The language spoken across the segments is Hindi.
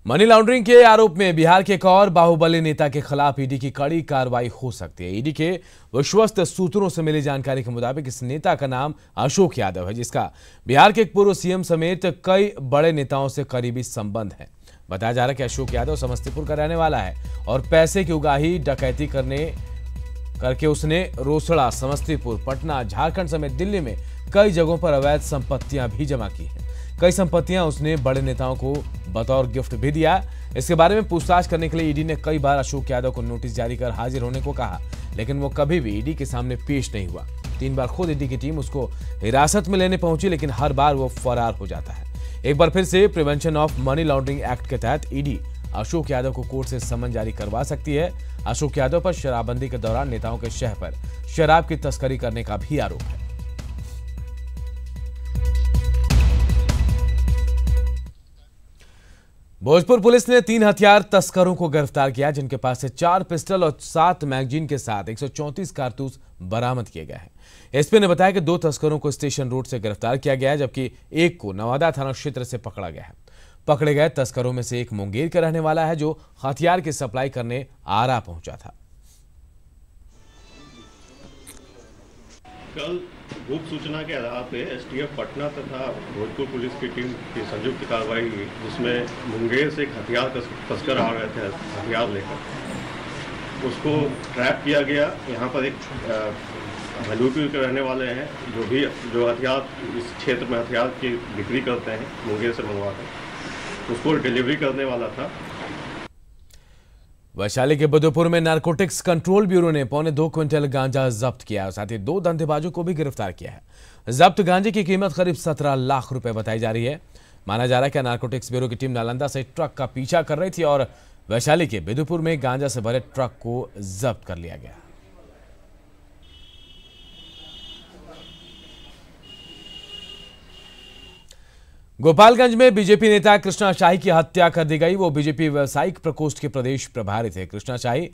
मनी लॉन्ड्रिंग के आरोप में बिहार के एक और बाहुबली नेता के खिलाफ ईडी की कड़ी कार्रवाई हो सकती है। ईडी के विश्वस्त सूत्रों से मिली जानकारी के मुताबिक इस नेता का नाम अशोक यादव है, जिसका बिहार के एक पूर्व सीएम समेत कई बड़े नेताओं से करीबी संबंध है। बताया जा रहा है कि अशोक यादव समस्तीपुर का रहने वाला है और पैसे की उगाही डकैती करके उसने रोसड़ा, समस्तीपुर, पटना, झारखंड समेत दिल्ली में कई जगहों पर अवैध संपत्तियां भी जमा की हैं। कई संपत्तियां उसने बड़े नेताओं को बतौर गिफ्ट भी दिया। इसके बारे में पूछताछ करने के लिए ईडी ने कई बार अशोक यादव को नोटिस जारी कर हाजिर होने को कहा, लेकिन वो कभी भी ईडी के सामने पेश नहीं हुआ। 3 बार खुद ईडी की टीम उसको हिरासत में लेने पहुंची, लेकिन हर बार वो फरार हो जाता है। एक बार फिर से prevention of money laundering act के तहत ईडी अशोक यादव को कोर्ट से समन जारी करवा सकती है। अशोक यादव पर शराबबंदी के दौरान नेताओं के शह पर शराब की तस्करी करने का भी आरोप है। भोजपुर पुलिस ने 3 हथियार तस्करों को गिरफ्तार किया, जिनके पास से 4 पिस्टल और 7 मैगजीन के साथ 134 कारतूस बरामद किए गए हैं। एसपी ने बताया कि 2 तस्करों को स्टेशन रोड से गिरफ्तार किया गया है, जबकि एक को नवादा थाना क्षेत्र से पकड़ा गया है। पकड़े गए तस्करों में से एक मुंगेर का रहने वाला है, जो हथियार की सप्लाई करने आरा पहुंचा था। कल गुप्त सूचना के आधार पर एसटीएफ पटना तथा भोजपुर पुलिस की टीम की संयुक्त कार्रवाई हुई, जिसमें मुंगेर से एक हथियार तस्कर आ रहे थे हथियार लेकर, उसको ट्रैप किया गया। यहाँ पर एक हल्लूपुर के रहने वाले हैं जो हथियार इस क्षेत्र में हथियार की बिक्री करते हैं, मुंगेर से मंगवाकर उसको डिलीवरी करने वाला था। वैशाली के बुद्धपुर में नारकोटिक्स कंट्रोल ब्यूरो ने 2.25 क्विंटल गांजा जब्त किया और साथ ही 2 धंधेबाजों को भी गिरफ्तार किया है। जब्त गांजे की कीमत करीब 17 लाख रुपए बताई जा रही है। माना जा रहा है कि नारकोटिक्स ब्यूरो की टीम नालंदा से ट्रक का पीछा कर रही थी और वैशाली के बुद्धपुर में गांजा से भरे ट्रक को जब्त कर लिया गया। गोपालगंज में बीजेपी नेता कृष्णा शाही की हत्या कर दी गई। वो बीजेपी व्यावसायिक प्रकोष्ठ के प्रदेश प्रभारी थे। कृष्णा शाही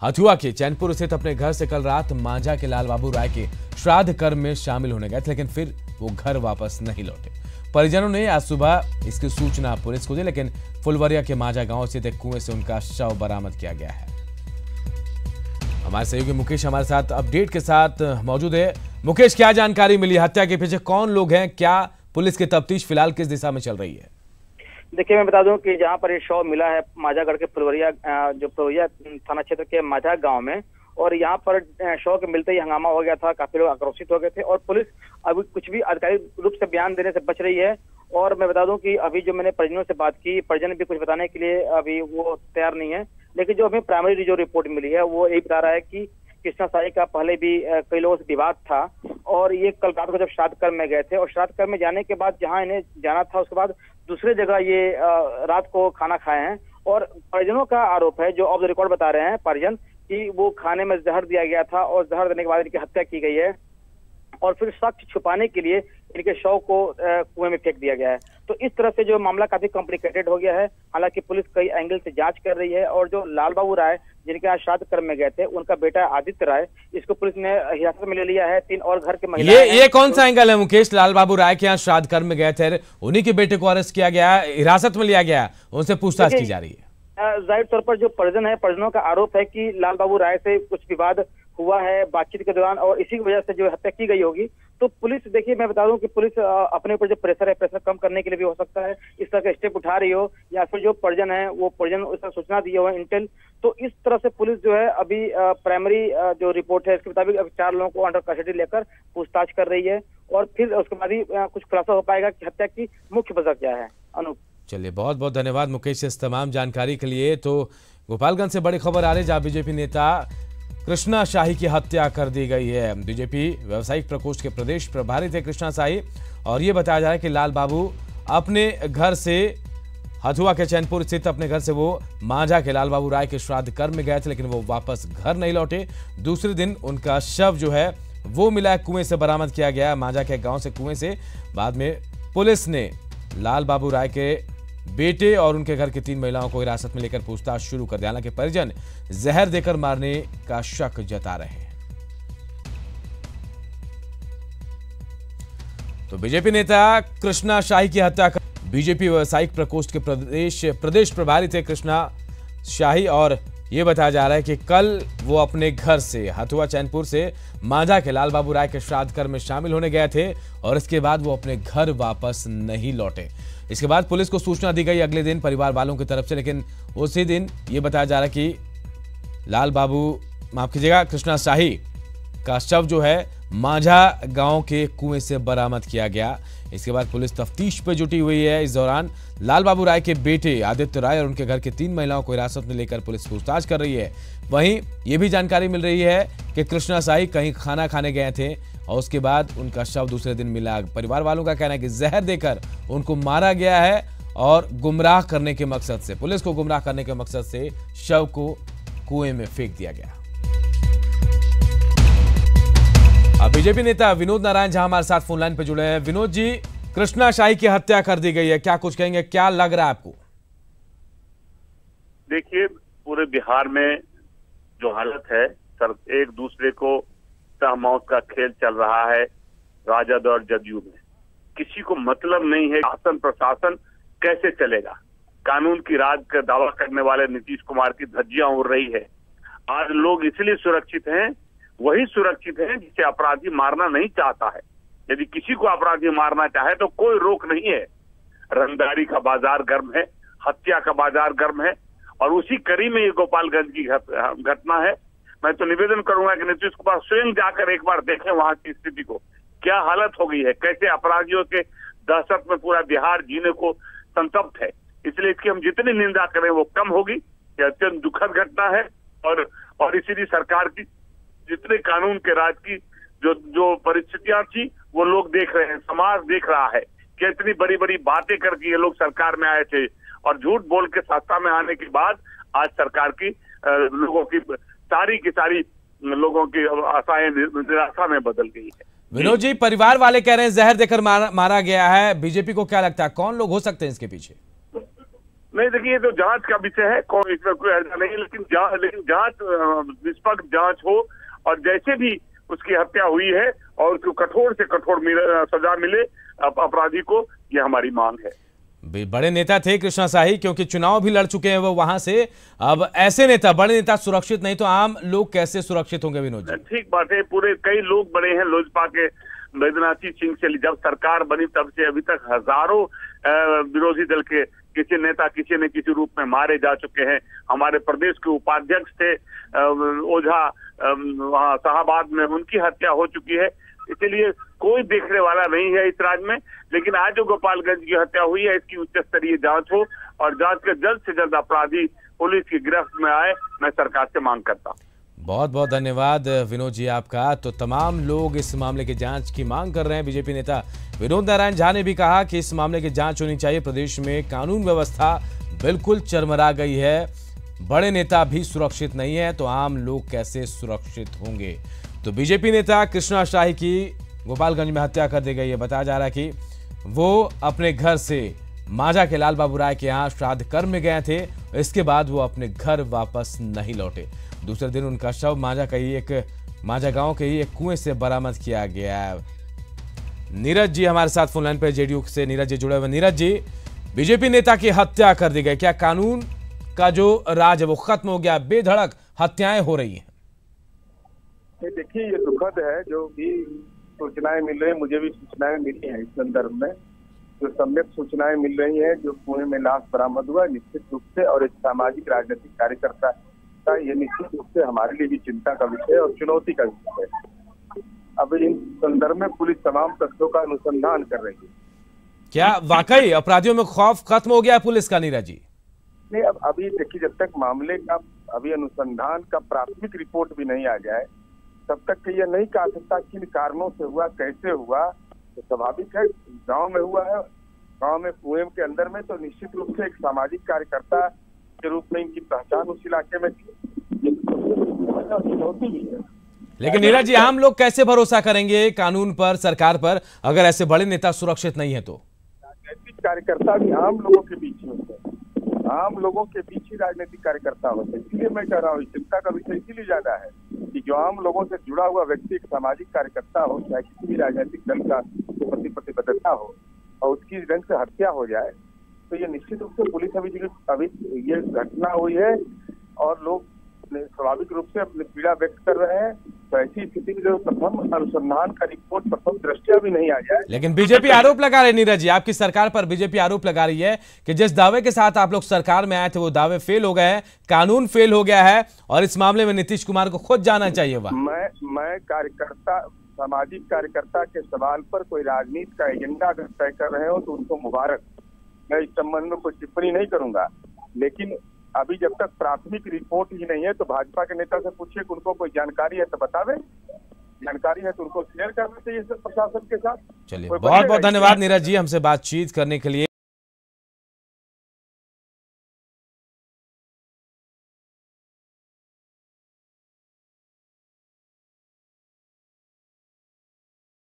हथुआ के चैनपुर स्थित अपने घर से कल रात मांझा के लाल बाबू राय के श्राद्ध कर्म में शामिल होने गए थे, लेकिन फिर वो घर वापस नहीं लौटे। परिजनों ने आज सुबह इसकी सूचना पुलिस को दी, लेकिन फुलवरिया के मांझा गांव स्थित एक कुएं से उनका शव बरामद किया गया है। हमारे सहयोगी मुकेश हमारे साथ अपडेट के साथ मौजूद है। मुकेश, क्या जानकारी मिली? हत्या के पीछे कौन लोग हैं? क्या पुलिस की तफ्तीश फिलहाल किस दिशा में चल रही है? देखिए, मैं बता दूं कि जहां पर ये शव मिला है माझागढ़ के फुलवरिया थाना क्षेत्र के माझा गांव में, और यहां पर शव के मिलते ही हंगामा हो गया था, काफी लोग आक्रोशित हो गए थे और पुलिस अभी कुछ भी आधिकारिक रूप से बयान देने से बच रही है। और मैं बता दूं कि अभी जो मैंने परिजनों से बात की, परिजन भी कुछ बताने के लिए अभी वो तैयार नहीं है, लेकिन जो हमें प्राइमरी जो रिपोर्ट मिली है वो यही बता रहा है कि कृष्णा शाही का पहले भी कई लोगों से विवाद था और ये कल रात को जब श्राद्ध कर्म में गए थे और श्राद्ध कर्म में जाने के बाद जहां इन्हें जाना था, उसके बाद दूसरे जगह ये रात को खाना खाए हैं। और परिजनों का आरोप है, जो ऑफ द रिकॉर्ड बता रहे हैं परिजन, कि वो खाने में जहर दिया गया था और जहर देने के बाद इनकी हत्या की गई है और फिर साक्ष्य छुपाने के लिए इनके शव को कुएं में फेंक दिया गया है। तो इस तरह से जो मामला काफी कॉम्प्लिकेटेड हो गया है। हालांकि पुलिस कई एंगल से जांच कर रही है और जो लाल बाबू राय जिनके यहाँ श्राद्ध कर्म में गए थे, उनका बेटा आदित्य राय, इसको पुलिस ने हिरासत में ले लिया है। 3 और घर के महिलाएं ये कौन सा एंगल है मुकेश? लाल बाबू राय के यहाँ श्राद्ध कर्म में गए थे, उन्हीं के बेटे को अरेस्ट किया गया, हिरासत में लिया गया, उनसे पूछताछ की जा रही है। जाहिर तौर पर जो परिजन है, परिजनों का आरोप है कि लाल बाबू राय से कुछ विवाद हुआ है बातचीत के दौरान और इसी की वजह से जो हत्या की गई होगी। तो पुलिस, देखिए मैं बता दूं कि पुलिस अपने ऊपर जो प्रेशर है, प्रेशर कम करने के लिए भी हो सकता है इस तरह का स्टेप उठा रही हो, या फिर जो परिजन है वो परिजन उस तरह सूचना दिए हुए इंटेल। तो इस तरह से पुलिस जो है अभी प्राइमरी जो रिपोर्ट है इसके मुताबिक अभी 4 लोगों को अंडर कस्टडी लेकर पूछताछ कर रही है और फिर उसके बाद ही कुछ खुलासा हो पाएगा कि हत्या की मुख्य वजह क्या है। अनूप, चलिए, बहुत बहुत धन्यवाद मुकेश इस तमाम जानकारी के लिए। तो गोपालगंज से बड़ी खबर आ रही है, जहां बीजेपी नेता कृष्णा शाही की हत्या कर दी गई है। बीजेपी व्यावसायिक प्रकोष्ठ के प्रदेश प्रभारी थे कृष्णा शाही और ये बताया जा रहा है कि लाल बाबू अपने घर से हथुआ के चैनपुर स्थित अपने घर से वो मांझा के लाल बाबू राय के श्राद्ध कर्म में गए थे, लेकिन वो वापस घर नहीं लौटे। दूसरे दिन उनका शव जो है वो मिला, कुएं से बरामद किया गया, मांझा के गांव से कुएं से। बाद में पुलिस ने लाल बाबू राय के बेटे और उनके घर की 3 महिलाओं को हिरासत में लेकर पूछताछ शुरू कर दिया। हालांकि परिजन जहर देकर मारने का शक जता रहे हैं। तो बीजेपी नेता कृष्णा शाही की हत्या बीजेपी व्यावसायिक प्रकोष्ठ के प्रदेश प्रभारी थे कृष्णा शाही। और ये बताया जा रहा है कि कल वो अपने घर से हथुआ चैनपुर से मांझा के लाल बाबू राय के श्राद्ध कर्म में शामिल होने गए थे और इसके बाद वो अपने घर वापस नहीं लौटे। इसके बाद पुलिस को सूचना दी गई अगले दिन परिवार वालों की तरफ से, लेकिन उसी दिन ये बताया जा रहा है कि लाल बाबू, माफ कीजिएगा, कृष्णा शाही का शव जो है मांझा गांव के कुएं से बरामद किया गया। इसके बाद पुलिस तफ्तीश पे जुटी हुई है। इस दौरान लाल बाबू राय के बेटे आदित्य राय और उनके घर के 3 महिलाओं को हिरासत में लेकर पुलिस पूछताछ कर रही है। वहीं ये भी जानकारी मिल रही है कि कृष्णा शाही कहीं खाना खाने गए थे और उसके बाद उनका शव दूसरे दिन मिला। परिवार वालों का कहना है कि जहर देकर उनको मारा गया है और गुमराह करने के मकसद से, पुलिस को गुमराह करने के मकसद से शव को कुएं में फेंक दिया गया। अब बीजेपी नेता विनोद नारायण झा हमारे साथ फोन लाइन पे जुड़े हैं। विनोद जी, कृष्णा शाही की हत्या कर दी गई है, क्या कुछ कहेंगे, क्या लग रहा है आपको? देखिए, पूरे बिहार में जो हालत है, सर, एक दूसरे को तहमौत का खेल चल रहा है राजद और जदयू में। किसी को मतलब नहीं है शासन प्रशासन कैसे चलेगा। कानून की राज का दावा करने वाले नीतीश कुमार की धज्जियां उड़ रही है। आज लोग इसलिए सुरक्षित हैं, वही सुरक्षित हैं जिसे अपराधी मारना नहीं चाहता है। यदि किसी को अपराधी मारना चाहे तो कोई रोक नहीं है। रंगदारी का बाजार गर्म है, हत्या का बाजार गर्म है और उसी कड़ी में ये गोपालगंज की घटना है। मैं तो निवेदन करूंगा कि नीतीश कुमार स्वयं जाकर एक बार देखें वहां की स्थिति को, क्या हालत हो गई है, कैसे अपराधियों के दहशत में पूरा बिहार जीने को संतप्त है। इसलिए इसकी हम जितनी निंदा करें वो कम होगी। यह अत्यंत दुखद घटना है और इसीलिए सरकार की जितने कानून के राज की जो परिस्थितियां थी वो लोग देख रहे हैं, समाज देख रहा है कि इतनी बड़ी बड़ी बातें करके ये लोग सरकार में आए थे और झूठ बोल के सत्ता में आने के बाद आज सरकार की लोगों की सारी लोगों की आशाएं निराशा में बदल गई है। विनोद जी, परिवार वाले कह रहे हैं जहर देकर मारा गया है, बीजेपी को क्या लगता है कौन लोग हो सकते हैं इसके पीछे? नहीं, देखिए, ये तो जांच का विषय है, कौन, इसमें कोई ऐसा नहीं, लेकिन जांच निष्पक्ष जांच हो और जैसे भी उसकी हत्या हुई है और उसको कठोर से कठोर सजा मिले अपराधी को, ये हमारी मांग है। बड़े नेता थे कृष्णा शाही, क्योंकि चुनाव भी लड़ चुके हैं वो वहां से। अब ऐसे नेता, बड़े नेता सुरक्षित नहीं तो आम लोग कैसे सुरक्षित होंगे विनोद जी? ठीक बात है, पूरे कई लोग बड़े हैं लोजपा के। बैद्यनाथ सिंह से जब सरकार बनी तब से अभी तक हजारों विरोधी दल के किसी नेता किसी न किसी रूप में मारे जा चुके हैं। हमारे प्रदेश के उपाध्यक्ष थे ओझा, वहाँ शाहबाद में उनकी हत्या हो चुकी है। इसलिए कोई देखने वाला नहीं है इस राज्य में। लेकिन आज जो गोपालगंज की हत्या हुई है, इसकी उच्च स्तरीय जांच हो और जांच के जल्द से जल्द अपराधी पुलिस की गिरफ्त में आए, मैं सरकार से मांग करता हूँ। बहुत बहुत धन्यवाद विनोद जी आपका। तो तमाम लोग इस मामले की जांच की मांग कर रहे हैं। बीजेपी नेता विनोद नारायण झा ने भी कहा कि इस मामले की जांच होनी चाहिए। प्रदेश में कानून व्यवस्था बिल्कुल चरमरा गई है, बड़े नेता भी सुरक्षित नहीं है तो आम लोग कैसे सुरक्षित होंगे। तो बीजेपी नेता कृष्णा शाही की गोपालगंज में हत्या कर दी गई है। बताया जा रहा है कि वो अपने घर से मांझा के लाल बाबू राय के यहाँ श्राद्ध कर्म में गए थे, इसके बाद वो अपने घर वापस नहीं लौटे। दूसरे दिन उनका शव मांझा गांव के ही एक कुएं से बरामद किया गया है। नीरज जी हमारे साथ फोन लाइन पर जेडीयू से नीरज जी जुड़े हुए। नीरज जी, बीजेपी नेता की हत्या कर दी गई, क्या कानून का जो राज है वो खत्म हो गया, बेधड़क हत्याएं हो रही हैं? देखिए, ये दुखद है जो भी सूचनाएं मिल रही है, मुझे भी सूचनाएं मिली हैं इस संदर्भ में। जो सम्यक सूचनाएं मिल रही है, जो कुएं में लाश बरामद हुआ, निश्चित रूप से और एक सामाजिक राजनीतिक कार्यकर्ता का ये निश्चित रूप से हमारे लिए भी चिंता का विषय और चुनौती का विषय है। अब इन संदर्भ में पुलिस तमाम तथ्यों का अनुसंधान कर रही है। क्या वाकई अपराधियों में खौफ खत्म हो गया है पुलिस का नीरज जी? नहीं, अब अभी देखिए, जब तक मामले का अभी अनुसंधान का प्राथमिक रिपोर्ट भी नहीं आ जाए तब तक ये नहीं कहा सकता किन कारणों से हुआ, कैसे हुआ। तो स्वाभाविक है, गांव में हुआ है, गांव में कुएं के अंदर में, तो निश्चित रूप से एक सामाजिक कार्यकर्ता के रूप में इनकी पहचान उस इलाके में चुनौती भी है। लेकिन नीरज जी, आम लोग कैसे भरोसा करेंगे कानून पर, सरकार पर, अगर ऐसे बड़े नेता सुरक्षित नहीं है तो? राजनीतिक कार्यकर्ता भी आम लोगों के बीच ही होते हैं, आम लोगों के बीच ही राजनीतिक कार्यकर्ता होते हैं। इसलिए मैं कह रहा हूँ, चिंता का विषय इसीलिए ज्यादा है कि जो आम लोगों से जुड़ा हुआ व्यक्ति एक सामाजिक कार्यकर्ता हो, चाहे किसी भी राजनीतिक दल का प्रति प्रतिबद्धता हो और उसकी ढंग से हत्या हो जाए तो ये निश्चित रूप से पुलिस अभी ये घटना हुई है और लोग स्वाभाविक रूप से अपनी पीड़ा व्यक्त कर रहे हैं। तो ऐसी स्थिति में जो प्रथम अनुसंधान का रिपोर्ट प्रथम दृष्टया भी नहीं आ जाए। लेकिन बीजेपी आरोप लगा रही, नीरज जी, आपकी सरकार पर बीजेपी आरोप लगा रही है कि जिस दावे के साथ आप लोग सरकार में आए थे वो दावे फेल हो गए हैं, कानून फेल हो गया है और इस मामले में नीतीश कुमार को खुद जाना चाहिए। मैं कार्यकर्ता, सामाजिक कार्यकर्ता के सवाल पर कोई राजनीति का एजेंडा अगर तय कर रहे हो तो उनको मुबारक। मैं इस संबंध में कोई टिप्पणी नहीं करूंगा, लेकिन अभी जब तक प्राथमिक रिपोर्ट ही नहीं है तो भाजपा के नेता से पूछिए कि उनको कोई जानकारी है तो बतावे, जानकारी है तो उनको शेयर करना चाहिए प्रशासन के साथ। चलिए, बहुत बहुत धन्यवाद नीरज जी हमसे बातचीत करने के लिए।